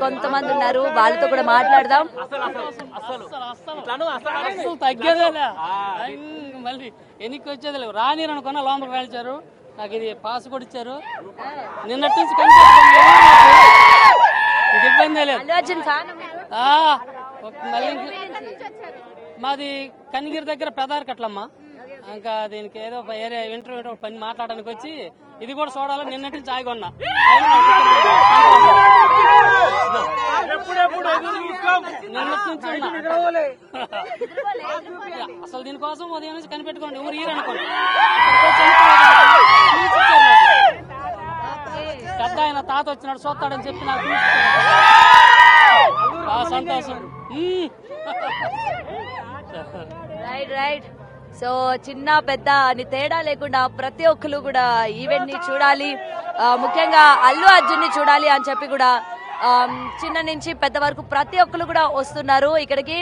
కొంతమంది ఉన్నారు, వాళ్ళతో కూడా మాట్లాడదాం. మళ్ళీ ఎన్నిక వచ్చేది లేవు, రాని అనుకున్నా లోపలికి వెళ్ళారు. నాకు ఇది పాస్ కూడా ఇచ్చారు. నిన్నటి నుంచి ఇది ఇబ్బంది లేదు. మళ్ళీ మాది కనిగిరి దగ్గర పెదారు కట్లమ్మా. ఇంకా దీనికి ఏదో ఏరియా ఇంటర్వ్యూ పని మాట్లాడడానికి వచ్చి ఇది కూడా చూడాలని నిన్నటి నుంచి ఆగి ఉన్నా. అసలు దీనికోసం ఉదయం నుంచి కనిపెట్టుకోండి, ఊరు ఈరు అనుకోండి. పెద్ద ఆయన తాత వచ్చినాడు చూస్తాడని చెప్పి నాకు సంతోషం. Right right. సో చిన్న పెద్ద అని తేడా లేకుండా ప్రతి ఒక్కరు కూడా ఈవెంట్ ని చూడాలి, ముఖ్యంగా అల్లు అర్జున్ ని చూడాలి అని చెప్పి కూడా చిన్న నుంచి పెద్ద వరకు ప్రతి ఒక్కరు కూడా వస్తున్నారు ఇక్కడికి.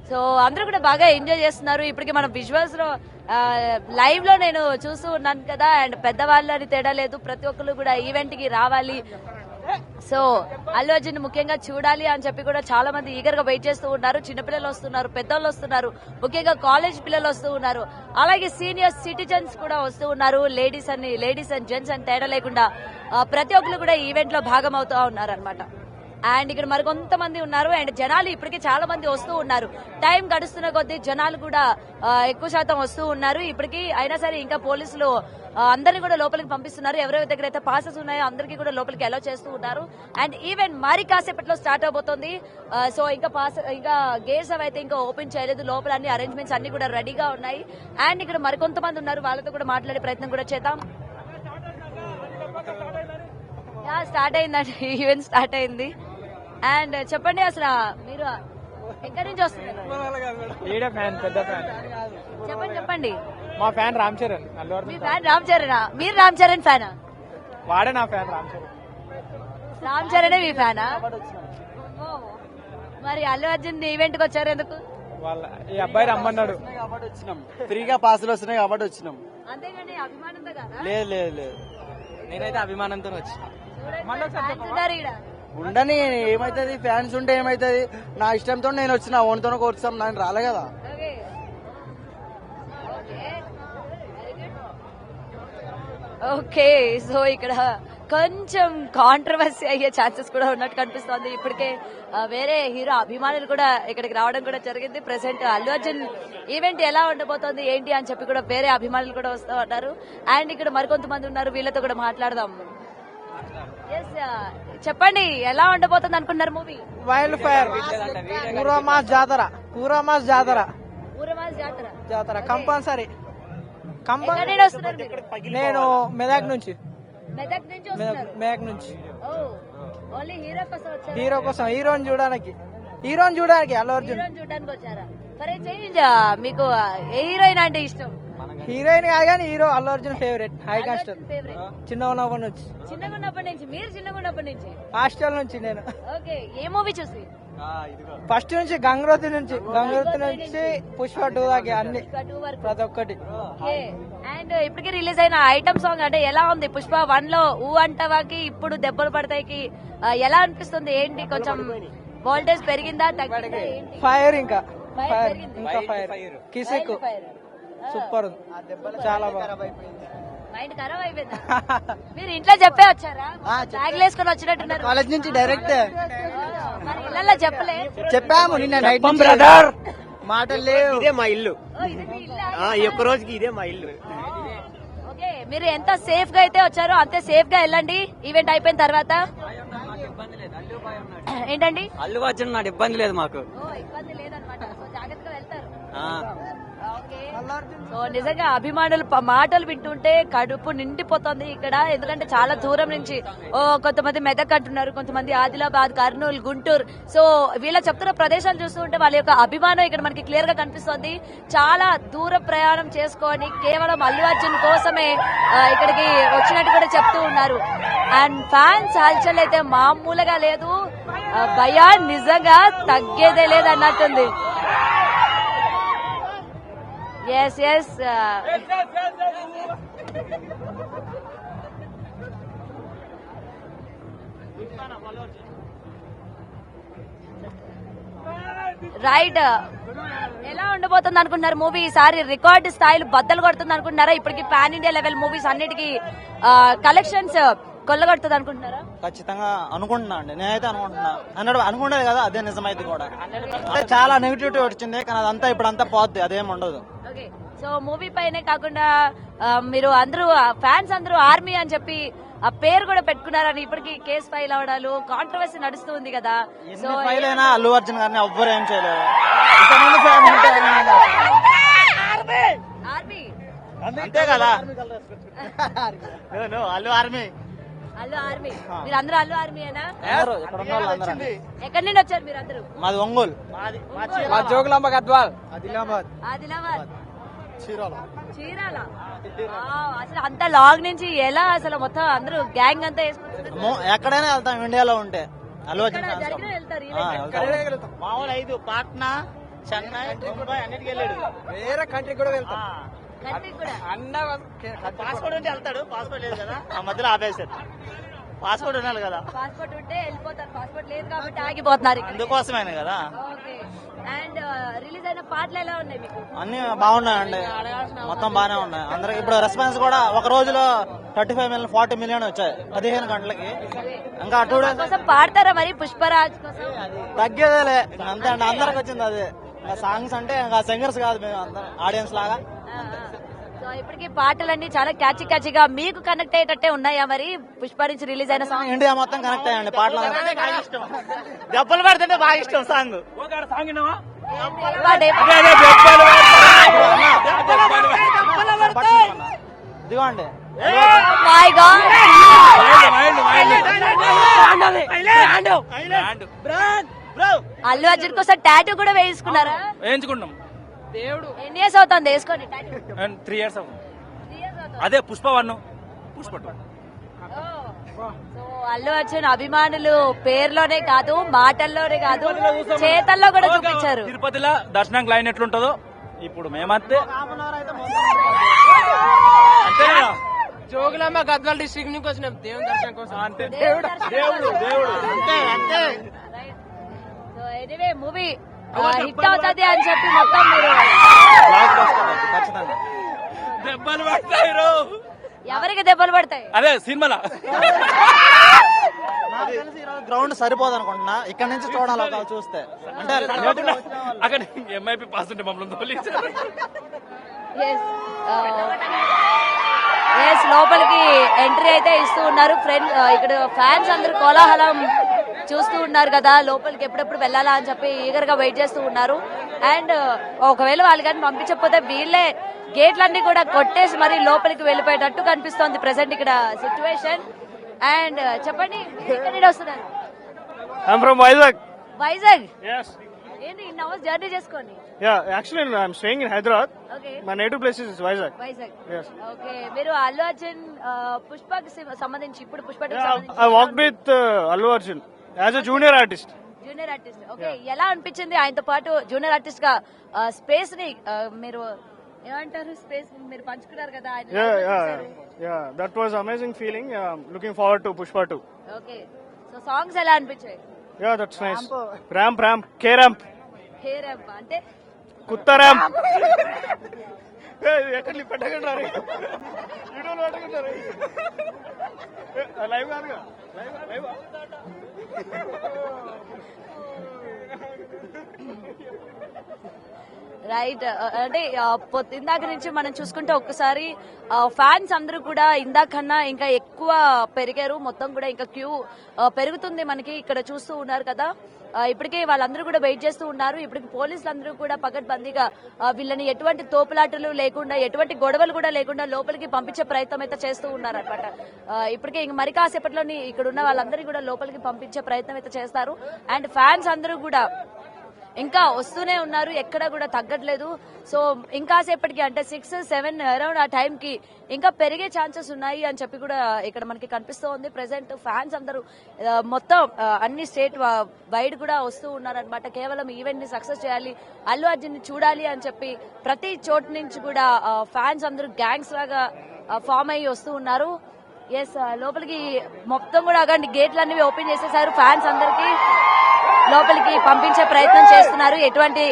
సో అందరూ కూడా బాగా ఎంజాయ్ చేస్తున్నారు. ఇప్పటికి మనం విజువల్స్ లో లైవ్ లో నేను చూస్తూ ఉన్నాను కదా, అండ్ పెద్దవాళ్ళని తేడా లేదు, ప్రతి ఒక్కరు కూడా ఈవెంట్ కి రావాలి. సో అల్లు అర్జున్ ముఖ్యంగా చూడాలి అని చెప్పి కూడా చాలా మంది ఈగర్ గా వెయిట్ చేస్తూ ఉన్నారు. చిన్నపిల్లలు వస్తున్నారు, పెద్దవాళ్ళు వస్తున్నారు, ముఖ్యంగా కాలేజ్ పిల్లలు వస్తూ ఉన్నారు, అలాగే సీనియర్ సిటిజన్స్ కూడా వస్తూ ఉన్నారు. లేడీస్ అండ్ జెంట్స్ అని తేడా లేకుండా ప్రతి ఒక్కరు కూడా ఈవెంట్ లో భాగం అవుతూ ఉన్నారు అనమాట. అండ్ ఇక్కడ మరికొంతమంది ఉన్నారు, అండ్ జనాలు ఇప్పటికే చాలా మంది వస్తూ ఉన్నారు. టైం గడుస్తున్న కొద్దీ జనాలు కూడా ఎక్కువ శాతం వస్తూ ఉన్నారు ఇప్పటికి. అయినా సరే ఇంకా పోలీసులు అందరినీ కూడా లోపలికి పంపిస్తున్నారు. ఎవరెవరి దగ్గర అయితే పాసెస్ ఉన్నాయో అందరికీ కూడా లోపలికి అలౌ చేస్తూ ఉన్నారు. అండ్ ఈవెంట్ మరి కాసేపట్లో స్టార్ట్ అవబోతోంది. సో ఇంకా గేట్స్ అయితే ఇంకా ఓపెన్ చేయలేదు, లోపల అన్ని అరేంజ్మెంట్స్ అన్ని కూడా రెడీగా ఉన్నాయి. అండ్ ఇక్కడ మరికొంతమంది ఉన్నారు, వాళ్ళతో కూడా మాట్లాడే ప్రయత్నం కూడా చేద్దాం. స్టార్ట్ అయిందండి, ఈవెంట్ స్టార్ట్ అయింది. అండ్ చెప్పండి, అసలు మీరు ఎక్కడి నుంచి వస్తున్నారు? చెప్పండి. మా ఫ్యాన్ రామ్ చరణ్. మీ ఫ్యాన్ రామ్ చరణా? మీరు రామ్ చరణ్ ఫ్యానా? వాడే నా ఫ్యాన్ రామ్ చరణ్. రామ్ చరణే మీ ఫ్యానా? మరి అల్లు అర్జున్ ఈవెంట్ కి వచ్చారు ఎందుకు? వాళ్ళ ఈ అబ్బాయి రమ్మన్నాడు, ఫ్రీగా పాసులు వస్తున్నాయి కాబట్టి వచ్చినాం. అంతేగాని అభిమానంతో కదా? లేదు లేదు లేదు, నేనైతే అభిమానంతో వచ్చిన. ఉండని ఏమైతుంది, ఫ్యాన్స్ ఉంటే ఏమైతుంది, నా ఇష్టంతో నేను వచ్చిన, ఓన్తో వచ్చాం, నేను రాలే కదా. ఓకే, సో ఇక్కడ కొంచెం కాంట్రవర్సీ అయ్యే ఛాన్సెస్ కూడా ఉన్నట్టు కనిపిస్తోంది. ఇప్పటికే వేరే హీరో అభిమానులు కూడా ఇక్కడికి రావడం కూడా జరిగింది. ప్రెసెంట్ అల్లు అర్జున్ ఈవెంట్ ఎలా ఉండబోతోంది ఏంటి అని చెప్పి కూడా వేరే అభిమానులు కూడా వస్తూ ఉన్నారు. అండ్ ఇక్కడ మరికొంతమంది ఉన్నారు, వీళ్ళతో కూడా మాట్లాడదాం. చెప్పండి, ఎలా ఉండబోతుంది అనుకున్నారు మూవీ? వైల్డ్ ఫైర్, కూరమాస్ జాతర కంపల్సరీ. నేను మెదక్ నుంచి. హీరో కోసం, హీరోని చూడడానికి అల్లు అర్జున్ చూడడానికి వచ్చారా? మీకు ఏ హీరోయిన్ అంటే ఇష్టం? హీరోయిన్ కాదు కానీ hero Allu Arjun favourite, high castor. చిన్నగా ఉన్నప్పటి నుంచి హాస్టల్ నుంచి నేను. ఓకే, ఏ మూవీ చూసి? ఫస్ట్ నుంచి గంగోత్రి నుంచి పుష్ప 2 దాకా అన్ని ప్రతి ఒక్కటి. అండ్ ఇప్పటికి రిలీజ్ అయిన ఐటమ్ సాంగ్ అంటే ఎలా ఉంది? పుష్ప 1 లో ఊ అంటవాకి ఇప్పుడు దెబ్బలు పడతాయికి ఎలా అనిపిస్తుంది? ఏంటి కొంచెం వోల్టేజ్ పెరిగిందా తగ్గిందా? ఫైర్ ఇంకా ఫైర్ కిసిక్ సూపర్, చాలా బాగా. మైండ్ ఖరాబ్ అయిపోయిందా? మీరు ఇంట్లో చెప్పే వచ్చారా? బ్యాగ్ వేసుకొని వచ్చినట్టున్నారు. కాలేజ్ నుంచి డైరెక్ట్ మరి ఇళ్ళల్లో చెప్పలే? చెప్పాము నిన్న నైట్. బ్రదర్ మాటలు లేవు. ఇదే మా ఇల్లు, ఈ ఒక్క రోజుకి ఇదే మా ఇల్లు. ఓకే, మీరు ఎంత సేఫ్ గా అయితే వచ్చారో అంతే సేఫ్ గా వెళ్ళండి ఈవెంట్ అయిపోయిన తర్వాత. ఏంటండి? అల్లు అర్జున్ నాకు ఇబ్బంది లేదు, మాకు ఇబ్బంది లేదనమాట. సో జాగ్రత్తగా వెళ్తారు. సో నిజంగా అభిమానులు మాటలు వింటుంటే కడుపు నిండిపోతుంది ఇక్కడ. ఎందుకంటే చాలా దూరం నుంచి కొంతమంది మెదక్ అంటున్నారు, కొంతమంది ఆదిలాబాద్, కర్నూలు, గుంటూరు. సో వీళ్ళ చెప్తున్న ప్రదేశాలు చూస్తూ ఉంటే వాళ్ళ యొక్క అభిమానం ఇక్కడ మనకి క్లియర్ గా కనిపిస్తుంది. చాలా దూర ప్రయాణం చేసుకొని కేవలం అల్లు అర్జున్ కోసమే ఇక్కడికి వచ్చినట్టు కూడా చెప్తూ ఉన్నారు. అండ్ ఫ్యాన్స్ హల్చల్ అయితే మామూలుగా లేదు, భయా నిజంగా తగ్గేదే లేదు అన్నట్టుంది. ఎస్ రైట్, ఎలా ఉండబోతుంది అనుకుంటున్నారు మూవీ? ఈసారి రికార్డు స్థాయిలు బద్దలు కొడుతుంది అనుకుంటున్నారా? ఇప్పటికి పాన్ ఇండియా లెవెల్ మూవీస్ అన్నిటికీ కలెక్షన్స్ కొల్లగొడుతుంది అనుకుంటున్నారా? ఖచ్చితంగా అనుకుంటున్నా అండి, నేనైతే అనుకుంటున్నా. అనుకుంటేది కదా అదే నిజమైతే కూడా. అంటే చాలా నెగిటివిటీ వచ్చింది, కానీ అదంతా ఇప్పుడు అంతా పోద్ది, అదేం ఉండదు. ఓకే, సో మూవీ పైనే కాకుండా మీరు అందరూ ఫ్యాన్స్ అందరూ ఆర్మీ అని చెప్పి ఆ పేరు కూడా పెట్టుకున్నారని ఇప్పటికి కేసు ఫైల్ అవడాలు కాంట్రవర్సీ నడుస్తుంది కదా. సో ఫైల్ అయినా అల్లు అర్జున్ గారిని ఎవ్వరు ఏం చేయలేదు. ఇంతమంది ఫ్యాన్స్ ఉంటే ఆర్మీ అంతే కదా. అల్లు ఆర్మీ, అల్లు ఆర్మీ, మీరు అందరూ అల్లు ఆర్మీయేనా? ఇక్కడ ఉన్న వాళ్ళు అందరూ. ఎక్కడి నుండి వచ్చారు మీరు అందరూ? మాది ఒంగోలు. మా జోగులాంబ గద్వాల్, ఆదిలాబాద్, చీరాల. అసలు అంత లాంగ్ నుంచి ఎలా అసలు మొత్తం అందరూ గ్యాంగ్ అంతా వేసుకుంటారు? ఎక్కడైనా వెళ్తాం ఇండియాలో ఉంటే. అల్లు అర్జున్ fans తో. జరిగిన వెళ్తారు మామూలు 5 పాట్నా, చెన్నై, ముంబై అన్నిటికి వెళ్ళాడు. వేరే కంట్రీ కూడా వెళ్తాం. కంట్రీకి కూడా పాస్పోర్ట్ ఉంటే వెళ్తాడు, పాస్పోర్ట్ లేదు కదా, ఆ మధ్యలో ఆపేశారు. పాస్పోర్ట్ ఉండాలి కదా, పాస్పోర్ట్ ఉంటే వెళ్ళిపోతారు. పాస్పోర్ట్ లేదు కాబట్టి ఆగిపోతున్నారు ఇక్కడ. అందుకోసమే కదా. ఓకే, అండ్ రిలీజ్ అయిన పాటలు ఎలా ఉన్నాయి మీకు? అన్ని బాగున్నాయండి, మొత్తం బాగానే ఉన్నాయి. అందరికి ఇప్పుడు రెస్పాన్స్ కూడా ఒక రోజులో 35 మిలియన్ 40 మిలియన్ వచ్చాయి 15 గంటలకి. ఇంకా 2 days కోసం పాడతారా మరి పుష్పరాజ్ కోసం? తగ్గేదేలే, అంతే అండి. అందరికి వచ్చింది అదే. సాంగ్స్ అంటే ఇంకా సింగర్స్ కాదు, మేము అందరం ఆడియన్స్ లాగా. సో ఇప్పటికి పాటలన్నీ చాలా క్యాచీగా మీకు కనెక్ట్ అయ్యేటట్టే ఉన్నాయా మరి? పుష్ప నుంచి రిలీజ్ అయిన సాంగ్ ఇండియా మొత్తం కనెక్ట్ అయ్యండి పాటలు. దెబ్బలు పడితే బాగా ఇష్టం సాంగ్. ఇదిగోండి అల్లు అర్జున్ కోసం టాటూ కూడా వేసుకున్నారా? వేయించుకుంటాం. ఎన్ని ఇయర్స్ అవుతుంది వేసుకొని? 3 years అవుతుంది. అదే పుష్ప 1, పుష్ప 2. సో అల్లు అర్జున్ అభిమానులు పేర్లోనే కాదు, మాటల్లోనే కాదు, చేతల్లో కూడా చూపించారు. తిరుపతిలో దర్శనానికి లైన్ ఎట్లుంటుందో ఇప్పుడు మేమంతే. జోగులాంబ గద్వాల్ డిస్ట్రిక్ట్ నుంచి వచ్చిన దేవుని దర్శనం కోసం. అంతే. దేవుడు సో ఎనీవే మూవీ హిట్ అవుతుంది అని చెప్పి మొత్తం మీరు ఖచ్చితంగా. దెబ్బలు పడతాయి రో. ఎవరికి దెబ్బలు పడతాయి? అదే సినిమాలో నాకు తెలిసి ఈరోజు గ్రౌండ్ సరిపోదు అనుకుంటున్నా, ఇక్కడ నుంచి చూడాలి ఒకవేళ చూస్తే. అంటే అక్కడ ఎంఐపి పాస్ ఉంటే మమ్మల్ని తోలించారు. లోపలికి ఎంట్రీ అయితే ఇస్తూ ఉన్నారు. ఫ్రెండ్ ఇక్కడ ఫ్యాన్స్ అందరూ కోలాహలం చూస్తూ ఉన్నారు కదా, లోపలికి ఎప్పుడెప్పుడు వెళ్ళాలా అని చెప్పి ఈగర్ గా వెయిట్ చేస్తూ ఉన్నారు. అండ్ ఒకవేళ వాళ్ళు కానీ పంపించకపోతే వీళ్ళే గేట్లన్నీ కూడా కొట్టేసి మరి లోపలికి వెళ్ళిపోయేటట్టు కనిపిస్తోంది ప్రెసెంట్ ఇక్కడ సిచ్యువేషన్. అండ్ చెప్పండి, ఎక్కడి నుండి వస్తున్నారు? I'm from Vizag. Vizag. Yes. ఏంటి ఇన్ని అవర్స్ జర్నీ చేసుకోండి? Yeah, actually I'm staying in Hyderabad. Okay, My native place is Vizag. Vizag. Yes. Okay, మీరు అల్లు అర్జున్ పుష్పకి సంబంధించి ఇప్పుడు Pushpa Yeah, I worked with Allu Arjun as a junior artist. Junior artist. Okay, ఎలా అనిపించింది ఆయనతో పాటు జూనియర్ ఆర్టిస్ట్ గా space ని మీరు ఏమంటారు, స్పేస్ మీరు పంచుకున్నారు కదా ఆయన? Yeah, that was amazing feeling. Looking forward to Pushpa 2. Okay, so songs ఎలా అనిపించాయి? Yeah, that's nice. Ramp, K-ramp, hey ramp అంటే Kutta ramp. ఎక్కడ పెట్టకండి వీడియోలు పెట్టకండి. లైవ్ కాదుగా, లైవ్. రైట్, అంటే ఇందాక నుంచి మనం చూసుకుంటే ఒక్కసారి ఫ్యాన్స్ అందరూ కూడా ఇందాకన్నా ఇంకా ఎక్కువ పెరిగారు. మొత్తం కూడా ఇంకా క్యూ పెరుగుతుంది మనకి ఇక్కడ చూస్తూ ఉన్నారు కదా. ఇప్పటికే వాళ్ళందరూ కూడా వెయిట్ చేస్తూ ఉన్నారు. ఇప్పటికి పోలీసులు అందరూ కూడా పకడ్బందీగా వీళ్ళని ఎటువంటి తోపులాటలు లేకుండా, ఎటువంటి గొడవలు కూడా లేకుండా లోపలికి పంపించే ప్రయత్నం అయితే చేస్తూ ఉన్నారు అనమాట. ఇప్పటికే ఇంక మరి కాసేపట్లోని ఇక్కడ ఉన్న వాళ్ళందరినీ కూడా లోపలికి పంపించే ప్రయత్నం అయితే చేస్తారు. అండ్ ఫ్యాన్స్ అందరూ కూడా ఇంకా వస్తూనే ఉన్నారు, ఎక్కడ కూడా తగ్గట్లేదు. సో ఇంకాసేపటికి అంటే 6-7 అరౌండ్ ఆ టైంకి ఇంకా పెరిగే ఛాన్సెస్ ఉన్నాయి అని చెప్పి కూడా ఇక్కడ మనకి కనిపిస్తోంది. ప్రెసెంట్ ఫ్యాన్స్ అందరూ మొత్తం అన్ని స్టేట్ వైడ్ కూడా వస్తూ ఉన్నారనమాట. కేవలం ఈవెంట్ ని సక్సెస్ చేయాలి, అల్లు అర్జున్ ని చూడాలి అని చెప్పి ప్రతి చోటు నుంచి కూడా ఫ్యాన్స్ అందరూ గ్యాంగ్స్ లాగా ఫామ్ అయ్యి వస్తూ ఉన్నారు. ఎస్, లోపలికి మొత్తం కూడా అగండి గేట్లన్నీ ఓపెన్ చేసేసారు ఫ్యాన్స్ అందరికి. లోపలికి పంపించే ప్రయత్నం చేస్తున్నారు. ఎటువంటి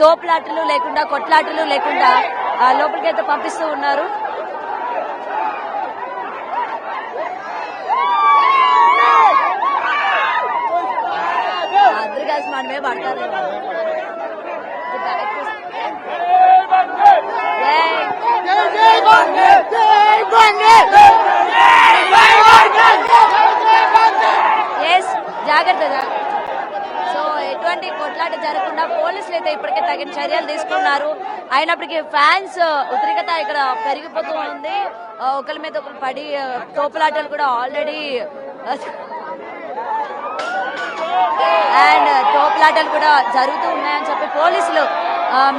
తోపులాటలు లేకుండా, కొట్లాటలు లేకుండా లోపలికి అయితే పంపిస్తూ ఉన్నారు. అందరు కలిసి మనమే పడతారు. జాగ్రత్త. సో ఎటువంటి కొట్లాట జరగకుండా పోలీసులు అయితే ఇప్పటికే తగిన చర్యలు తీసుకున్నారు. అయినప్పటికీ ఫ్యాన్స్ ఉద్రిక్తత ఇక్కడ పెరిగిపోతూ ఉంది. ఒకరి మీద ఒకరు పడి తోపులాటలు కూడా ఆల్రెడీ అండ్ తోపులాటలు కూడా జరుగుతూ ఉన్నాయని చెప్పి పోలీసులు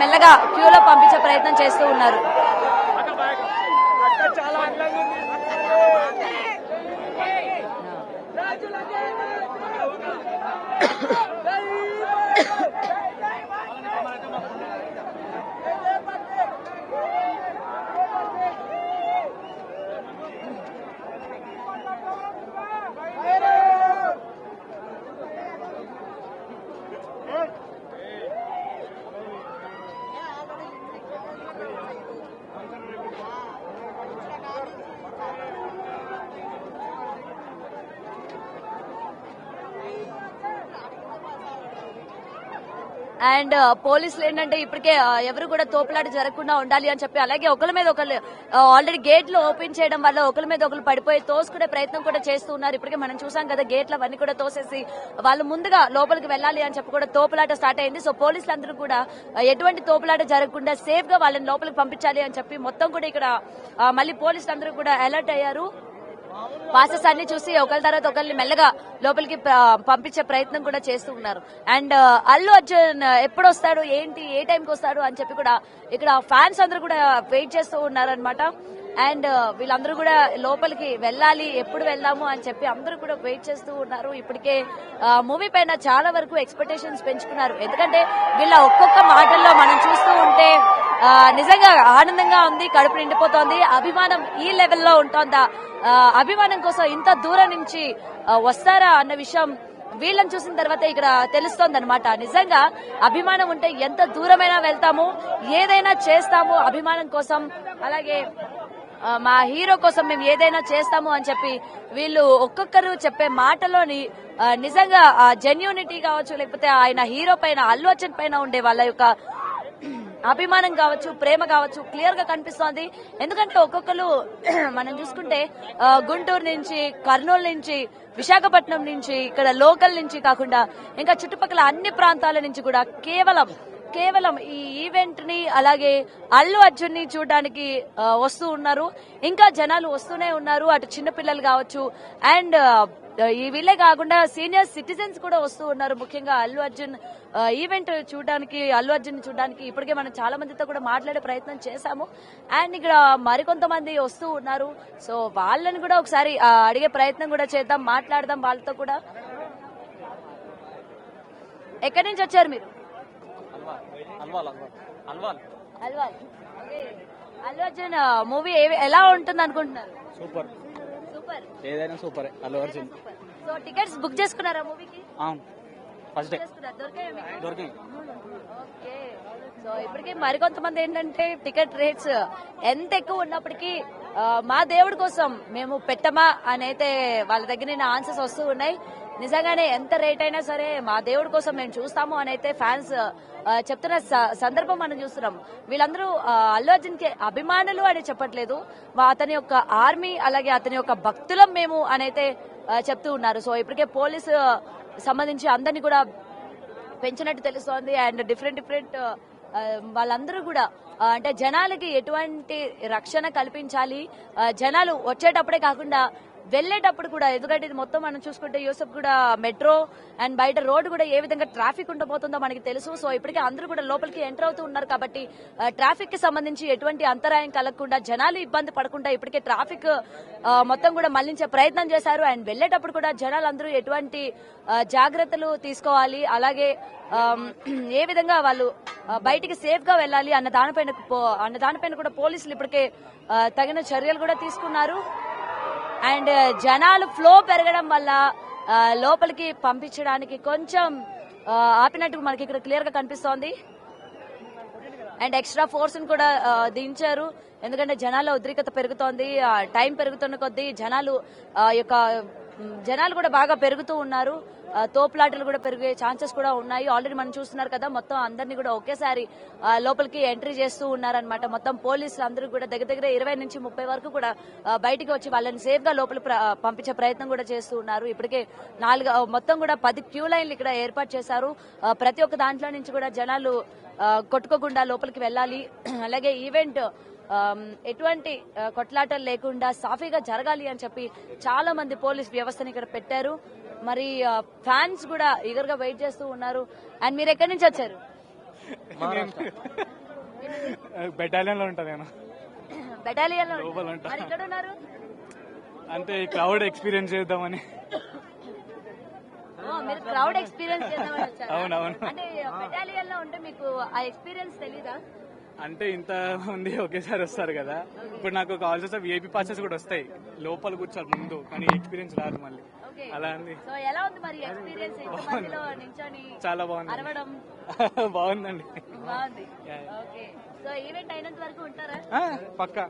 మెల్లగా క్యూలో పంపించే ప్రయత్నం చేస్తూ ఉన్నారు. అండ్ పోలీసులు ఏంటంటే ఇప్పటికే ఎవరు కూడా తోపులాట జరగకుండా ఉండాలి అని చెప్పి, అలాగే ఒకరి మీద ఒకరు ఆల్రెడీ గేట్లు ఓపెన్ చేయడం వల్ల ఒకరి మీద ఒకరు పడిపోయి తోసుకునే ప్రయత్నం కూడా చేస్తూ ఉన్నారు. ఇప్పటికే మనం చూసాం కదా, గేట్లు అవన్నీ కూడా తోసేసి వాళ్ళు ముందుగా లోపలికి వెళ్ళాలి అని చెప్పి కూడా తోపులాట స్టార్ట్ అయింది. సో పోలీసులందరూ కూడా ఎటువంటి తోపులాట జరగకుండా సేఫ్ గా వాళ్ళని లోపలికి పంపించాలి అని చెప్పి మొత్తం కూడా ఇక్కడ మళ్ళీ పోలీసులందరూ కూడా అలర్ట్ అయ్యారు. పాసెస్ అన్ని చూసి ఒకరి తర్వాత ఒకరిని మెల్లగా లోపలికి పంపించే ప్రయత్నం కూడా చేస్తూ ఉన్నారు. అండ్ అల్లు అర్జున్ ఎప్పుడు వస్తాడు, ఏంటి, ఏ టైంకి వస్తాడు అని చెప్పి కూడా ఇక్కడ ఫ్యాన్స్ అందరూ కూడా వెయిట్ చేస్తూ ఉన్నారనమాట. అండ్ వీళ్ళందరూ కూడా లోపలికి వెళ్ళాలి, ఎప్పుడు వెళ్దాము అని చెప్పి అందరూ కూడా వెయిట్ చేస్తూ ఉన్నారు. ఇప్పటికే మూవీ పైన చాలా వరకు ఎక్స్పెక్టేషన్స్ పెంచుకున్నారు. ఎందుకంటే వీళ్ళ ఒక్కొక్క మాటల్లో మనం చూస్తూ ఉంటే నిజంగా ఆనందంగా ఉంది, కడుపు నిండిపోతోంది. అభిమానం ఈ లెవెల్లో ఉంటుందా, అభిమానం కోసం ఇంత దూరం నుంచి వస్తారా అన్న విషయం వీళ్ళని చూసిన తర్వాత ఇక్కడ తెలుస్తోంది అనమాట. నిజంగా అభిమానం ఉంటే ఎంత దూరమైనా వెళ్తాము, ఏదైనా చేస్తాము అభిమానం కోసం, అలాగే మా హీరో కోసం మేము ఏదైనా చేస్తాము అని చెప్పి వీళ్ళు ఒక్కొక్కరు చెప్పే మాటలోని నిజంగా జెన్యూనిటీ కావచ్చు, లేకపోతే ఆయన హీరో పైన, అల్లు అర్జున్ పైన ఉండే వాళ్ళ యొక్క అభిమానం కావచ్చు, ప్రేమ కావచ్చు క్లియర్ గా కనిపిస్తోంది. ఎందుకంటే ఒక్కొక్కరు మనం చూసుకుంటే గుంటూరు నుంచి, కర్నూలు నుంచి, విశాఖపట్నం నుంచి, ఇక్కడ లోకల్ నుంచి కాకుండా ఇంకా చుట్టుపక్కల అన్ని ప్రాంతాల నుంచి కూడా కేవలం ఈ ఈవెంట్ ని అలాగే అల్లు అర్జున్ ని చూడడానికి వస్తూ ఉన్నారు. ఇంకా జనాలు వస్తూనే ఉన్నారు. అటు చిన్నపిల్లలు కావచ్చు అండ్ ఈ వీళ్ళే కాకుండా సీనియర్ సిటిజన్స్ కూడా వస్తూ ఉన్నారు. ముఖ్యంగా అల్లు అర్జున్ ఈవెంట్ చూడడానికి, అల్లు అర్జున్ చూడడానికి ఇప్పటికే మనం చాలా మందితో కూడా మాట్లాడే ప్రయత్నం చేశాము. అండ్ ఇక్కడ మరికొంతమంది వస్తూ ఉన్నారు. సో వాళ్ళని కూడా ఒకసారి అడిగే ప్రయత్నం కూడా చేద్దాం, మాట్లాడదాం వాళ్ళతో కూడా. ఎక్కడి నుంచి వచ్చారు మీరు? అల్వాల్. అల్లు అర్జున్ మూవీ ఎలా ఉంటుంది అనుకుంటున్నారు? సూపర్, ఏదైనా super. Allu Arjun. So tickets book చేసుకున్నారా మూవీకి? ఫస్ట్ డే దొరికాయి. ఓకే. సో ఇప్పటికీ మరికొంతమంది ఏంటంటే టికెట్ రేట్స్ ఎంత ఎక్కువ ఉన్నప్పటికీ మా దేవుడి కోసం మేము పెట్టమా అని అయితే వాళ్ళ దగ్గర ఆన్సర్స్ వస్తూ ఉన్నాయి. నిజంగానే ఎంత రేట్ అయినా సరే మా దేవుడి కోసం మేము చూస్తాము అని అయితే ఫ్యాన్స్ చెప్తున్న సందర్భం మనం చూస్తున్నాం. వీళ్ళందరూ అల్లు అర్జున్ కి అభిమానులు అని చెప్పట్లేదు, అతని యొక్క ఆర్మీ అలాగే అతని యొక్క భక్తులం మేము అని అయితే చెప్తూ ఉన్నారు. సో ఇప్పటికే పోలీసు సంబంధించి అందరినీ కూడా పెంచినట్టు తెలుస్తోంది. అండ్ డిఫరెంట్ వాళ్ళందరూ కూడా అంటే జనాలకి ఎటువంటి రక్షణ కల్పించాలి, జనాలు వచ్చేటప్పుడే కాకుండా వెళ్లేటప్పుడు కూడా. ఎందుకంటే ఇది మొత్తం మనం చూసుకుంటే యూసఫ్ కూడా మెట్రో అండ్ బయట రోడ్డు కూడా ఏ విధంగా ట్రాఫిక్ ఉండబోతుందో మనకి తెలుసు. సో ఇప్పటికే అందరూ కూడా లోపలికి ఎంటర్ అవుతూ ఉన్నారు కాబట్టి ట్రాఫిక్ కి సంబంధించి ఎటువంటి అంతరాయం కలగకుండా, జనాలు ఇబ్బంది పడకుండా ఇప్పటికే ట్రాఫిక్ మొత్తం కూడా మళ్లించే ప్రయత్నం చేశారు. అండ్ వెళ్లేటప్పుడు కూడా జనాలందరూ ఎటువంటి జాగ్రత్తలు తీసుకోవాలి, అలాగే ఏ విధంగా వాళ్ళు బయటికి సేఫ్ గా వెళ్ళాలి అన్న దానిపైన కూడా పోలీసులు ఇప్పటికే తగిన చర్యలు కూడా తీసుకున్నారు. అండ్ జనాలు ఫ్లో పెరగడం వల్ల లోపలికి పంపించడానికి కొంచెం ఆపినట్టు మనకి ఇక్కడ క్లియర్ గా కనిపిస్తోంది. అండ్ ఎక్స్ట్రా ఫోర్స్ ని కూడా దించారు, ఎందుకంటే జనాల ఉద్రిక్తత పెరుగుతోంది. టైం పెరుగుతున్న కొద్దీ జనాలు కూడా బాగా పెరుగుతూ ఉన్నారు. తోపులాటలు కూడా పెరిగే ఛాన్సెస్ కూడా ఉన్నాయి. ఆల్రెడీ మనం చూస్తున్నారు కదా, మొత్తం అందరినీ కూడా ఒకేసారి లోపలికి ఎంట్రీ చేస్తూ ఉన్నారనమాట. మొత్తం పోలీసులు అందరూ కూడా దగ్గర 20 నుంచి 30 వరకు కూడా బయటికి వచ్చి వాళ్ళని సేఫ్ గా లోపలికి పంపించే ప్రయత్నం కూడా చేస్తూ ఉన్నారు. ఇప్పటికే మొత్తం కూడా 10 క్యూ లైన్లు ఇక్కడ ఏర్పాటు చేశారు. ప్రతి ఒక్క దాంట్లో నుంచి కూడా జనాలు కొట్టుకోకుండా లోపలికి వెళ్ళాలి. అలాగే ఈవెంట్ ఎటువంటి కొట్లాటలు లేకుండా సాఫీగా జరగాలి అని చెప్పి చాలా మంది పోలీస్ వ్యవస్థని ఇక్కడ పెట్టారు. మరి ఫ్యాన్స్ కూడా ఈగర్ గా వెయిట్ చేస్తూ ఉన్నారు. అండ్ మీరు ఎక్కడి నుంచి వచ్చారు? బెటాలియన్ లో ఉంటా నేను. బెటాలియన్ లో మరి ఇక్కడ ఉన్నారు అంటే క్రౌడ్ ఎక్స్పీరియన్స్ చేద్దామని. మీరు క్రౌడ్ ఎక్స్పీరియన్స్ చేద్దామని వచ్చారు. అవునవును. అంటే బెటాలియన్ లో ఉంటే మీకు ఆ ఎక్స్పీరియన్స్ తెలీదా? అంటే ఇంత మంది ఒకేసారి వస్తారు కదా, ఇప్పుడు నాకు కావాల్సిన విఐపి పాసెస్ కూడా వస్తాయి, లోపల కూర్చోాలి ముందు, కానీ ఎక్స్పీరియన్స్ రాదు మళ్ళీ. అలా ఉంది. సో ఎలా ఉంది మరి ఎక్స్పీరియన్స్? ఇంతమందిలో నించొని చాలా బాగుంది. అరవడం బాగుందండి. బాగుంది. ఓకే, సో ఈవెంట్ అయినంత వరకు ఉంటారా? పక్కా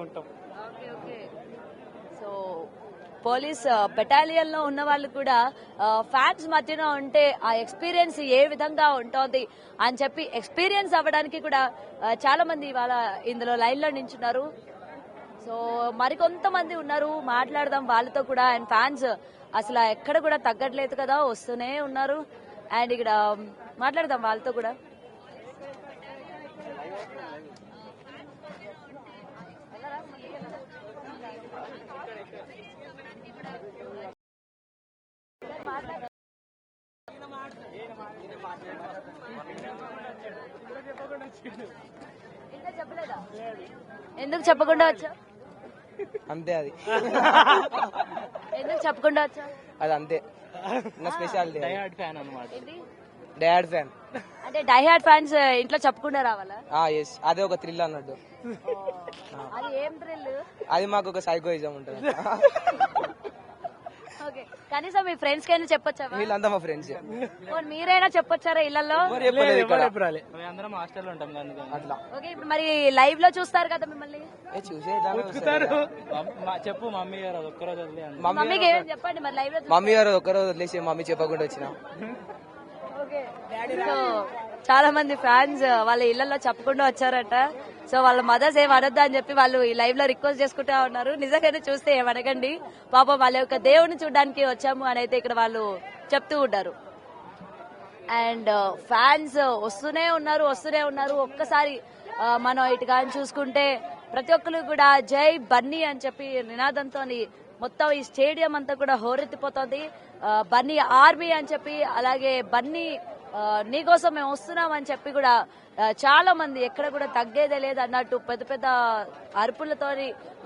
ఉంటాం. Okay okay. So police battalion లో ఉన్న వాళ్ళు కూడా ఫ్యాన్స్ మధ్యన ఉంటే ఆ ఎక్స్పీరియన్స్ ఏ విధంగా ఉంటుంది అని చెప్పి ఎక్స్పీరియన్స్ అవ్వడానికి కూడా చాలా మంది ఇవాళ ఇందులో లైన్ లో నించున్నారు. సో మరికొంతమంది ఉన్నారు, మాట్లాడదాం వాళ్ళతో కూడా. అండ్ ఫ్యాన్స్ అసలు ఎక్కడ కూడా తగ్గట్లేదు కదా, వస్తూనే ఉన్నారు. అండ్ ఇక్కడ మాట్లాడదాం వాళ్ళతో కూడా. ఎందుకు చెప్పకుండా వచ్చా? అంతే, అది ఎందుకు చెప్పకుండా వచ్చా? అది అంతే నా స్పెషాలిటీ. డైహార్డ్ ఫ్యాన్ అన్నమాట. డైహార్డ్ ఫ్యాన్ అంటే డైహార్డ్ ఫ్యాన్స్ ఇంట్లో చెప్పకుండా రావాలా? ఎస్, అదే ఒక థ్రిల్ అన్నట్టు. అది ఏం థ్రిల్? అది మాకు ఒక సైకోయిజం ఉంటుంది. ఓకే, కనీసం మీ ఫ్రెండ్స్ కైనా చెప్పొచ్చా? వీళ్ళంతా మా ఫ్రెండ్స్. మీరైనా చెప్పొచ్చారా ఇళ్లలో? అందరం హాస్టల్ ఉంటాం అట్లా. ఓకే, ఇప్పుడు మరి లైవ్ లో చూస్తారు కదా మిమ్మల్ని, చెప్పు మమ్మీ గారు ఒక్కరోజు మమ్మీకి ఏం చెప్పండి మరి లైవ్ లో. మమ్మీ గారు ఒక్కరోజు వదిలేసి మమ్మీ చెప్పకుండా వచ్చిన. సో చాలా మంది ఫ్యాన్స్ వాళ్ళ ఇళ్లలో చెప్పకుండా వచ్చారట. సో వాళ్ళ మదర్స్ ఏం అనొద్దా అని చెప్పి వాళ్ళు ఈ లైవ్ లో రిక్వెస్ట్ చేసుకుంటా ఉన్నారు. నిజంగానే చూస్తే ఏమనకండి పాపం, వాళ్ళ యొక్క దేవుడిని చూడడానికి వచ్చాము అని అయితే ఇక్కడ వాళ్ళు చెప్తూ ఉంటారు. అండ్ ఫ్యాన్స్ వస్తూనే ఉన్నారు. ఒక్కసారి మనం ఇటు కానీ చూసుకుంటే ప్రతి ఒక్కరు కూడా జై బన్నీ అని చెప్పి నినాదంతో మొత్తం ఈ స్టేడియం అంతా కూడా హోరెత్తిపోతుంది. బన్నీ ఆర్మీ అని చెప్పి, అలాగే బన్నీ నీకోసం మేము వస్తున్నాం అని చెప్పి కూడా చాలా మంది ఎక్కడ కూడా తగ్గేదే లేదు అన్నట్టు పెద్ద పెద్ద అరుపులతో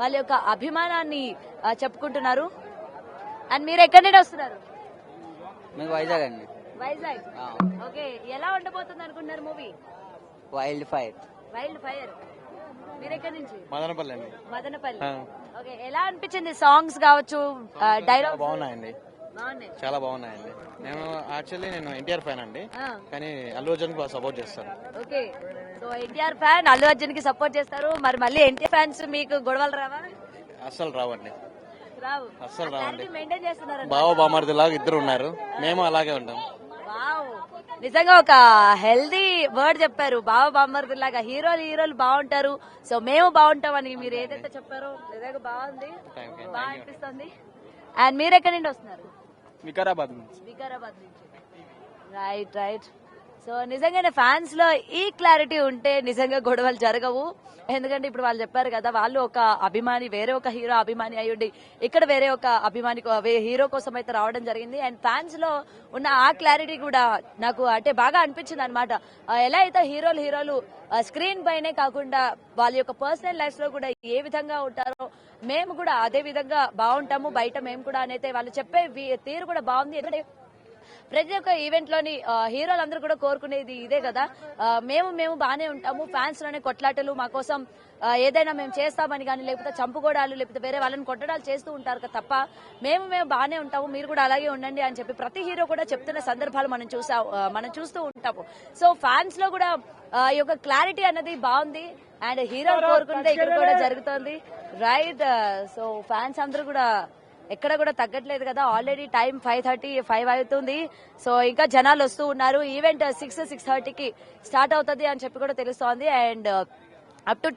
వాళ్ళ యొక్క అభిమానాన్ని చెప్పుకుంటున్నారు. అండ్ మీరు ఎక్కడి నుండి వస్తున్నారు? వైజాగ్ అండి. వైజాగ్. ఓకే, ఎలా ఉండబోతుంది అనుకుంటున్నారు మూవీ? Wild fire. మీరు ఎక్కడి నుంచి? మదనపల్లి అండి. మదనపల్లి. ఓకే, ఎలా అనిపించింది? సాంగ్స్ కావచ్చు, డైలాగ్ బాగున్నాయండి, చాలా బాగున్నాయండి. నేను ఎన్టీఆర్ ఫ్యాన్ అండి, కానీ అల్లు అర్జున్ కి సపోర్ట్ చేస్తాను. Okay, so NTR fan Allu Arjun కి సపోర్ట్ చేస్తారు. మరి మళ్ళీ ఎన్టీఆర్ ఫ్యాన్స్ మీకు గొడవలు రావా? అస్సలు రావండి, రావు. అస్సలు రావండి. మెయింటైన్ చేస్తున్నారు. బావ బామర్ది లాగా ఇద్దరు ఉన్నారు, మేము అలాగే ఉంటాం. వావ్, నిజంగా ఒక హెల్దీ వర్డ్ చెప్పారు. బావ బామ్మర్ది లాగా హీరోలు బాగుంటారు, సో మేము బాగుంటాం అని మీరు ఏదైతే చెప్పారో నిజంగా బాగుంది, బాగా అనిపిస్తుంది. అండ్ మీరు ఎక్కడి నుండి వస్తున్నారు? వికారాబాద్ నుంచి. రైట్. సో నిజంగానే ఫ్యాన్స్ లో ఈ క్లారిటీ ఉంటే నిజంగా గొడవలు జరగవు. ఎందుకంటే ఇప్పుడు వాళ్ళు చెప్పారు కదా, వాళ్ళు ఒక అభిమాని, వేరే ఒక హీరో అభిమాని అయ్యుండి ఇక్కడ వేరే ఒక అభిమాని హీరో కోసం అయితే రావడం జరిగింది. అండ్ ఫ్యాన్స్ లో ఉన్న ఆ క్లారిటీ కూడా నాకు అంటే బాగా అనిపించింది అనమాట. ఎలా అయితే హీరోలు స్క్రీన్ పైనే కాకుండా వాళ్ళ యొక్క పర్సనల్ లైఫ్ లో కూడా ఏ విధంగా ఉంటారో మేము కూడా అదే విధంగా బాగుంటాము బయట మేము కూడా, అనైతే వాళ్ళు చెప్పే తీరు కూడా బాగుంది. ఎందుకంటే ప్రతి ఒక్క ఈవెంట్ లోని హీరోలందరూ కూడా కోరుకునేది ఇదే కదా. మేము బాగానే ఉంటాము, ఫ్యాన్స్ లోనే కొట్లాటలు మా కోసం ఏదైనా మేము చేస్తామని కానీ, లేకపోతే చంపుకోవడాలు, లేకపోతే వేరే వాళ్ళని కొట్టడాలు చేస్తూ ఉంటారు కదా తప్ప మేము బాగానే ఉంటాము, మీరు కూడా అలాగే ఉండండి అని చెప్పి ప్రతి హీరో కూడా చెప్తున్న సందర్భాలు మనం చూస్తూ ఉంటాము. సో ఫ్యాన్స్ లో కూడా ఈ యొక్క క్లారిటీ అన్నది బాగుంది అండ్ హీరో కోరుకుంటే ఇక్కడ కూడా జరుగుతోంది. రైట్. సో ఫ్యాన్స్ అందరూ కూడా ఎక్కడ కూడా తగ్గట్లేదు కదా. ఆల్రెడీ టైం 5:30 అవుతుంది. సో ఇంకా జనాలు వస్తూ ఉన్నారు. ఈవెంట్ 6:30కి స్టార్ట్ అవుతుంది అని చెప్పి కూడా తెలుస్తోంది. And up to